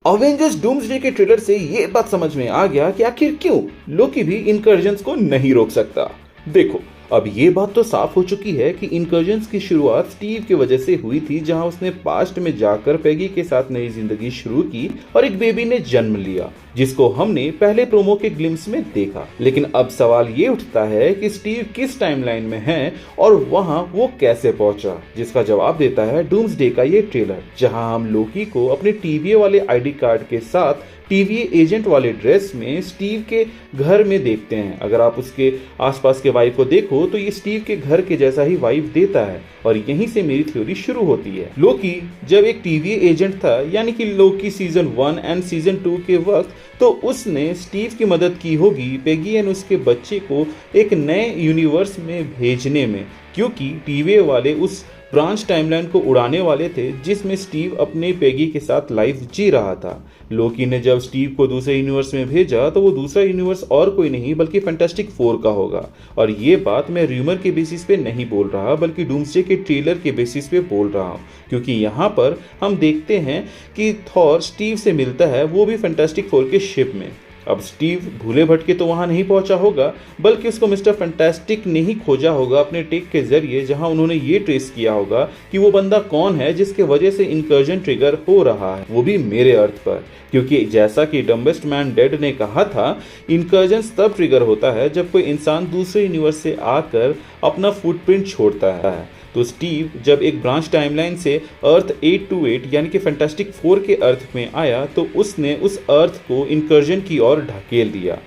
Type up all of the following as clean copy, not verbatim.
Avengers doomsday के trailer से ये बात समझ में आ गया कि आखिर क्यों लोकी भी इनकर्जन्स को नहीं रोक सकता। देखो, अब ये बात तो साफ हो चुकी है कि इनकर्जन्स की शुरुआत स्टीव की वजह से हुई थी, जहां उसने पास्ट में जाकर पेगी के साथ नई जिंदगी शुरू की और एक बेबी ने जन्म लिया, जिसको हमने पहले प्रोमो के ग्लिम्स में देखा। लेकिन अब सवाल ये उठता है कि स्टीव किस टाइमलाइन में है और वहां वो कैसे पहुंचा, जिसका जवाब देता है डूम्सडे का ये ट्रेलर, जहां हम लोकी को अपने टीवीए वाले आईडी कार्ड के साथ टीवीए एजेंट वाले ड्रेस में स्टीव के घर में देखते हैं। अगर आप उसके आसपास के वाइब को देखो तो ये स्टीव के घर के जैसा ही वाइब देता है और यहीं से मेरी थ्योरी शुरू होती है। लोकी जब एक टीवीए एजेंट था, यानी कि लोकी सीजन 1 एंड सीजन 2 के वक्त, तो उसने स्टीव की मदद की होगी पेगी एंड उसके बच्चे को एक नए यूनिवर्स में भेजने में, क्योंकि टीवीए वाले उस ब्रांच टाइमलाइन को उड़ाने वाले थे जिसमें स्टीव अपने पेगी के साथ लाइफ जी रहा था। लोकी ने जब स्टीव को दूसरे यूनिवर्स में भेजा तो वो दूसरा यूनिवर्स और कोई नहीं बल्कि फैंटास्टिक फोर का होगा। और ये बात मैं रूमर के बेसिस पे नहीं बोल रहा बल्कि डूम्सडे के ट्रेलर के बेसिस पे बोल रहा हूँ, क्योंकि यहाँ पर हम देखते हैं कि थॉर स्टीव से मिलता है, वो भी फैंटास्टिक फोर के शिप में। अब स्टीव भूले भटके तो वहां नहीं पहुंचा होगा, बल्कि उसको मिस्टर फैंटास्टिक ने ही खोजा होगा अपने टेक के जरिए, जहां उन्होंने ये ट्रेस किया होगा कि वो बंदा कौन है जिसके वजह से इनकर्जन ट्रिगर हो रहा है, वो भी मेरे अर्थ पर। क्योंकि जैसा कि डम्बेस्ट मैन डेड ने कहा था, इनकर्जन तब ट्रिगर होता है जब कोई इंसान दूसरे यूनिवर्स से आकर अपना फुटप्रिंट छोड़ता है। तो स्टीव जब एक ब्रांच टाइमलाइन से अर्थ 828 यानी कि फैंटास्टिक फोर के अर्थ में आया तो उसने उस अर्थ को इनकर्जन की ओर ढकेल दिया।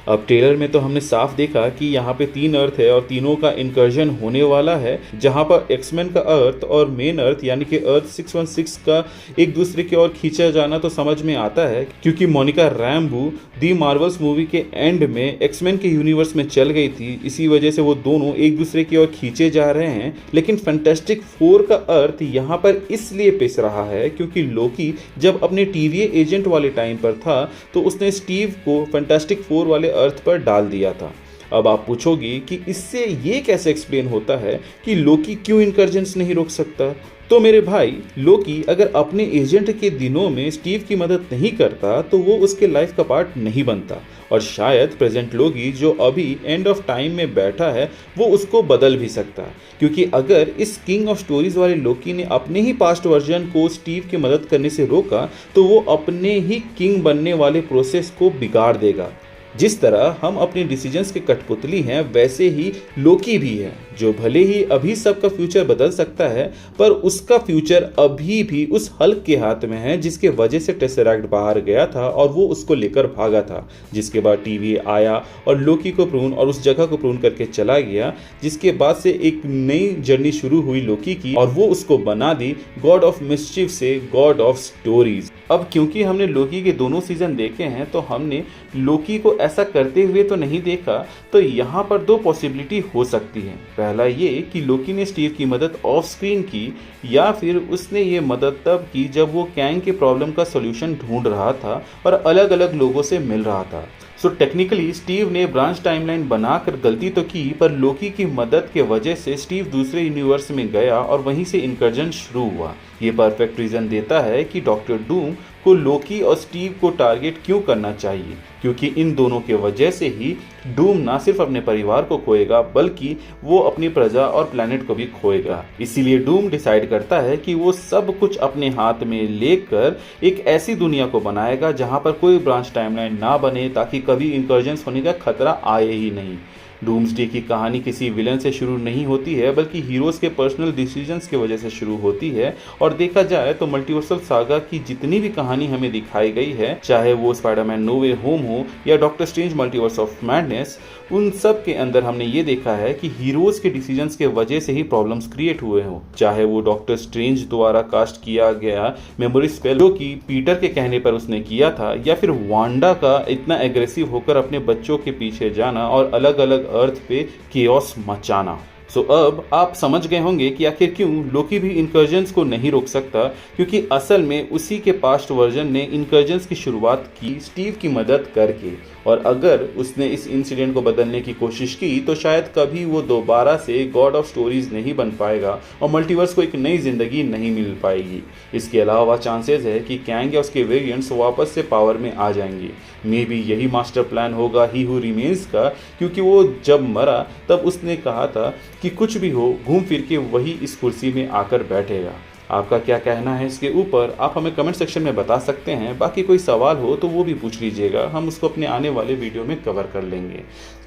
अब ट्रेलर में तो हमने साफ देखा कि यहाँ पे 3 अर्थ है और तीनों का इनकर्जन होने वाला है, जहाँ पर एक्समैन का अर्थ और मेन अर्थ यानी कि अर्थ 616 का एक दूसरे की ओर खींचा जाना तो समझ में आता है, क्योंकि मोनिका रैम्बो दी मार्वल्स मूवी के एंड में एक्समैन के यूनिवर्स में चल गई थी, इसी वजह से वो दोनों एक दूसरे की ओर खींचे जा रहे हैं। लेकिन फैंटास्टिक फोर का अर्थ यहाँ पर इसलिए पिस रहा है क्योंकि लोकी जब अपने टीवीए एजेंट वाले टाइम पर था तो उसने स्टीव को फैंटास्टिक फोर वाले अर्थ पर डाल दिया था। अब आप पूछोगे कि इससे ये कैसे एक्सप्लेन होता है कि लोकी क्यों इनकर्जन्स नहीं रोक सकता। तो मेरे भाई, लोकी अगर अपने एजेंट के दिनों में स्टीव की मदद नहीं करता तो वो उसके लाइफ का पार्ट नहीं बनता, और शायद प्रेजेंट लोकी जो अभी एंड ऑफ टाइम में बैठा है वो उसको बदल भी सकता है, क्योंकि अगर इस किंग ऑफ स्टोरीज वाले लोकी ने अपने ही पास्ट वर्जन को स्टीव की मदद करने से रोका तो वो अपने ही किंग बनने वाले प्रोसेस को बिगाड़ देगा। जिस तरह हम अपने डिसीजंस के कठपुतली हैं, वैसे ही लोकी भी है, जो भले ही अभी सबका फ्यूचर बदल सकता है पर उसका फ्यूचर अभी भी उस हल्क के हाथ में है जिसके वजह से टेसरैक्ट बाहर गया था और वो उसको लेकर भागा था, जिसके बाद टीवी आया और लोकी को प्रून और उस जगह को प्रून करके चला गया, जिसके बाद से एक नई जर्नी शुरू हुई लोकी की और वो उसको बना दी गॉड ऑफ मिस्चिफ से गॉड ऑफ स्टोरीज। अब क्योंकि हमने लोकी के दोनों सीजन देखे हैं तो हमने लोकी को ऐसा करते हुए तो नहीं देखा, तो यहाँ पर 2 पॉसिबिलिटी हो सकती हैं। पहला ये कि लोकी ने स्टीव की मदद ऑफ स्क्रीन की, या फिर उसने ये मदद तब की जब वो कैंग के प्रॉब्लम का सॉल्यूशन ढूंढ रहा था और अलग अलग लोगों से मिल रहा था। सो टेक्निकली स्टीव ने ब्रांच टाइमलाइन बनाकर गलती तो की, पर लोकी की मदद के वजह से स्टीव दूसरे यूनिवर्स में गया और वहीं से इनकर्जन शुरू हुआ। ये परफेक्ट रीजन देता है कि डॉक्टर डूम को लोकी और स्टीव को टारगेट क्यों करना चाहिए, क्योंकि इन दोनों के वजह से ही डूम ना सिर्फ अपने परिवार को खोएगा बल्कि वो अपनी प्रजा और प्लेनेट को भी खोएगा। इसीलिए डूम डिसाइड करता है कि वो सब कुछ अपने हाथ में लेकर एक ऐसी दुनिया को बनाएगा जहां पर कोई ब्रांच टाइमलाइन ना बने, ताकि कभी इनकर्जन्स होने का खतरा आए ही नहीं। डूम्सडे की कहानी किसी विलन से शुरू नहीं होती है बल्कि हीरोज के पर्सनल डिसीजंस की वजह से शुरू होती है, और देखा जाए तो मल्टीवर्सल सागा की जितनी भी कहानी हमें दिखाई गई है, चाहे वो स्पाइडरमैन नो वे होम हो या doctor strange multiverse of madness, उन सब के अंदर हमने ये देखा है कि हीरोज के डिसीजंस के वजह से ही प्रॉब्लम्स क्रिएट हुए हों। चाहे वो डॉक्टर स्ट्रेंज द्वारा कास्ट किया गया मेमोरी स्पेल जो कि पीटर के कहने पर उसने किया था, या फिर वांडा का इतना एग्रेसिव होकर अपने बच्चों के पीछे जाना और अलग अलग अर्थ पे केओस मचाना। सो अब आप समझ गए होंगे कि आखिर क्यों लोकी भी इनकर्जन्स को नहीं रोक सकता, क्योंकि असल में उसी के पास्ट वर्जन ने इनकर्जन्स की शुरुआत की स्टीव की मदद करके, और अगर उसने इस इंसिडेंट को बदलने की कोशिश की तो शायद कभी वो दोबारा से गॉड ऑफ स्टोरीज नहीं बन पाएगा और मल्टीवर्स को एक नई जिंदगी नहीं मिल पाएगी। इसके अलावा चांसेस है कि कैंग या उसके वेरिएंट्स वापस से पावर में आ जाएंगे। मे बी यही मास्टर प्लान होगा ही हू रिमेन्स का, क्योंकि वो जब मरा तब उसने कहा था कि कुछ भी हो घूम फिर के वही इस कुर्सी में आकर बैठेगा। आपका क्या कहना है इसके ऊपर, आप हमें कमेंट सेक्शन में बता सकते हैं। बाकी कोई सवाल हो तो वो भी पूछ लीजिएगा, हम उसको अपने आने वाले वीडियो में कवर कर लेंगे।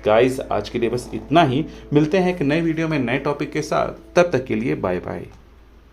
गाइस आज के लिए बस इतना ही, मिलते हैं एक नए वीडियो में नए टॉपिक के साथ, तब तक के लिए बाय बाय।